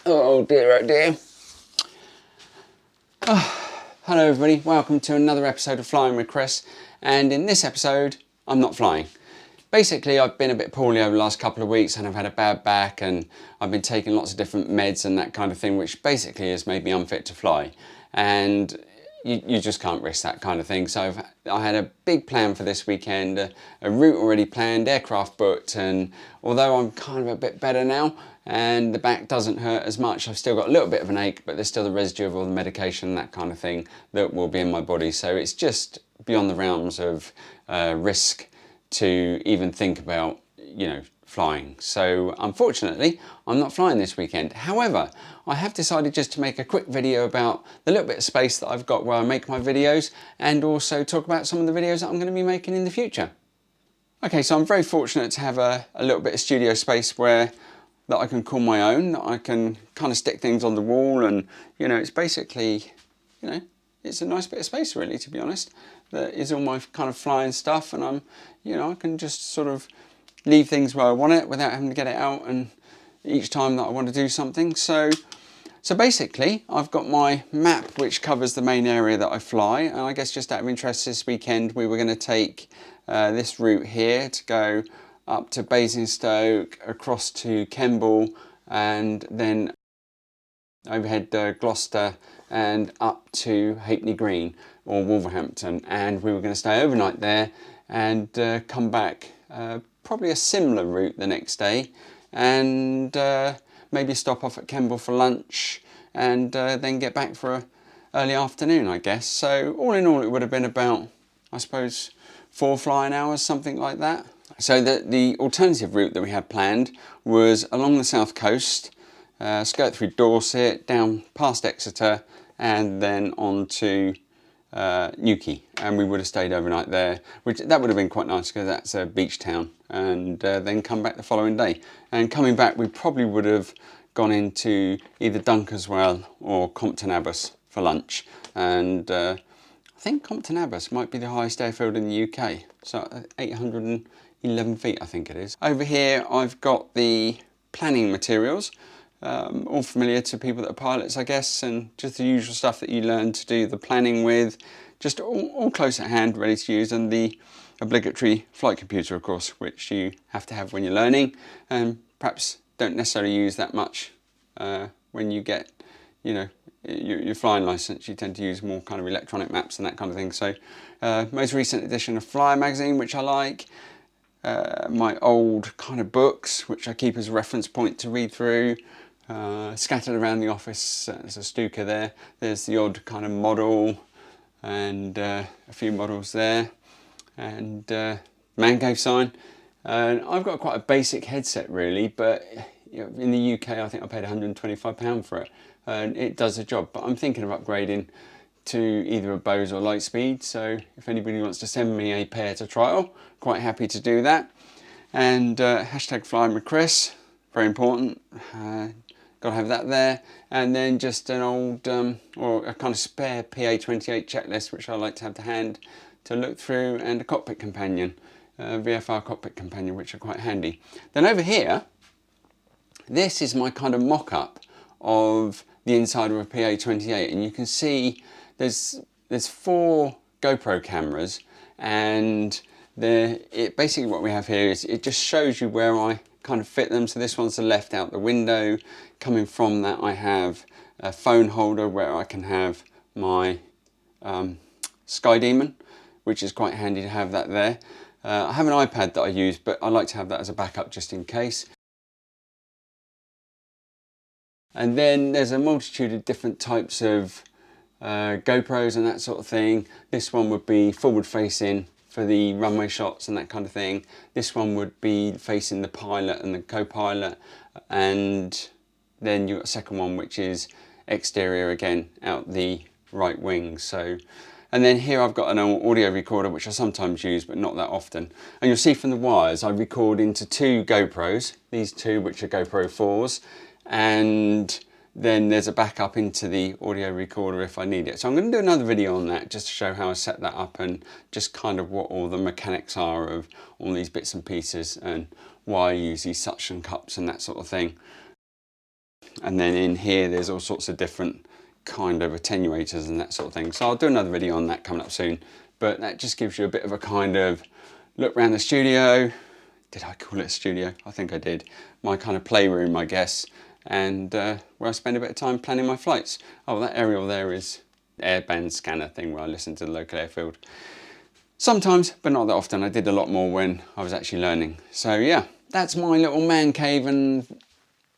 Oh dear, oh dear. Hello everybody, welcome to another episode of Flying with Chris, and in this episode I'm not flying. Basically I've been a bit poorly over the last couple of weeks and I've had a bad back and I've been taking lots of different meds and that kind of thing, which basically has made me unfit to fly, and you just can't risk that kind of thing. So I had a big plan for this weekend, a route already planned, aircraft booked, and although I'm kind of a bit better now and the back doesn't hurt as much, I've still got a little bit of an ache, but there's still the residue of all the medication and that kind of thing that will be in my body. So it's just beyond the realms of risk to even think about, flying. So unfortunately, I'm not flying this weekend. However, I have decided just to make a quick video about the little bit of space that I've got where I make my videos, and also talk about some of the videos that I'm going to be making in the future. Okay, so I'm very fortunate to have a little bit of studio space that I can call my own, that I can kind of stick things on the wall, and it's basically, it's a nice bit of space really, to be honest. That is all my kind of flying stuff, and I can just sort of leave things where I want it without having to get it out and each time that I want to do something. So basically I've got my map which covers the main area that I fly, and I guess just out of interest this weekend we were going to take this route here to go up to Basingstoke, across to Kemble, and then overhead Gloucester and up to Halfpenny Green or Wolverhampton, and we were going to stay overnight there and come back probably a similar route the next day, and maybe stop off at Kemble for lunch, and then get back for an early afternoon, I guess. So all in all it would have been about, I suppose, 4 flying hours, something like that. So the alternative route that we had planned was along the south coast, skirt through Dorset, down past Exeter, and then on to Newquay, and we would have stayed overnight there, which that would have been quite nice because that's a beach town, and then come back the following day. And coming back we probably would have gone into either Dunkeswell or Compton Abbas for lunch, and I think Compton Abbas might be the highest airfield in the UK, so 811 feet I think it is. Over here I've got the planning materials, all familiar to people that are pilots, I guess, and just the usual stuff that you learn to do the planning with, just all close at hand, ready to use, and the obligatory flight computer, of course, which you have to have when you're learning, and perhaps don't necessarily use that much when you get, your flying license. You tend to use more kind of electronic maps and that kind of thing. So most recent edition of Flyer magazine, which I like, my old kind of books, which I keep as a reference point to read through, scattered around the office. There's a Stuka there, there's the odd kind of model, and a few models there, and man cave sign. And I've got quite a basic headset really, but in the UK I think I paid £125 for it, and it does the job. But I'm thinking of upgrading to either a Bose or Lightspeed, so if anybody wants to send me a pair to trial, quite happy to do that. And hashtag Flying with Chris, very important, got to have that there. And then just an old or a kind of spare PA28 checklist which I like to have to hand to look through, and a cockpit companion, VFR cockpit companion, which are quite handy. Then over here, this is my kind of mock-up of the inside of a PA28, and you can see there's 4 GoPro cameras, and basically what we have here is it just shows you where I kind of fit them. So this one's the left out the window. Coming from that I have a phone holder where I can have my Sky Demon, which is quite handy to have that there. I have an iPad that I use, but I like to have that as a backup just in case. And then there's a multitude of different types of GoPros and that sort of thing. This one would be forward facing for the runway shots and that kind of thing. This one would be facing the pilot and the co-pilot, and then you've got a second one which is exterior again, out the right wing. So, and then here I've got an audio recorder which I sometimes use but not that often, and you'll see from the wires I record into 2 GoPros, these 2 which are GoPro 4s, and then there's a backup into the audio recorder if I need it. So I'm going to do another video on that just to show how I set that up, and just kind of what all the mechanics are of all these bits and pieces, and why I use these suction cups and that sort of thing. And then in here, there's all sorts of different kind of attenuators and that sort of thing. So I'll do another video on that coming up soon. But that just gives you a bit of a kind of look around the studio. Did I call it a studio? I think I did. My kind of playroom, I guess. And where I spend a bit of time planning my flights. Oh, that aerial there is airband scanner thing where I listen to the local airfield. Sometimes, but not that often. I did a lot more when I was actually learning. So yeah, that's my little man cave and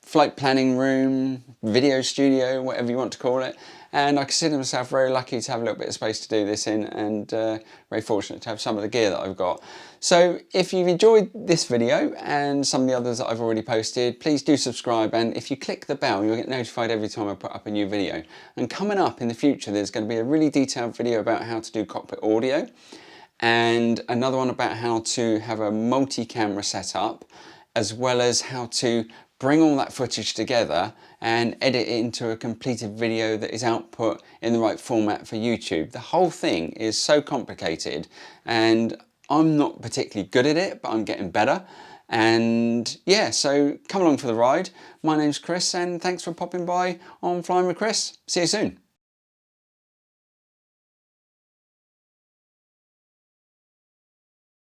flight planning room, video studio, whatever you want to call it. And I consider myself very lucky to have a little bit of space to do this in, and very fortunate to have some of the gear that I've got. So if you've enjoyed this video and some of the others that I've already posted, please do subscribe, and if you click the bell, you'll get notified every time I put up a new video. And coming up in the future, there's going to be a really detailed video about how to do cockpit audio, and another one about how to have a multi-camera setup, as well as how to bring all that footage together and edit it into a completed video that is output in the right format for YouTube. The whole thing is so complicated, and I'm not particularly good at it, but I'm getting better. And yeah, so come along for the ride. My name's Chris, and thanks for popping by on Flying with Chris. See you soon.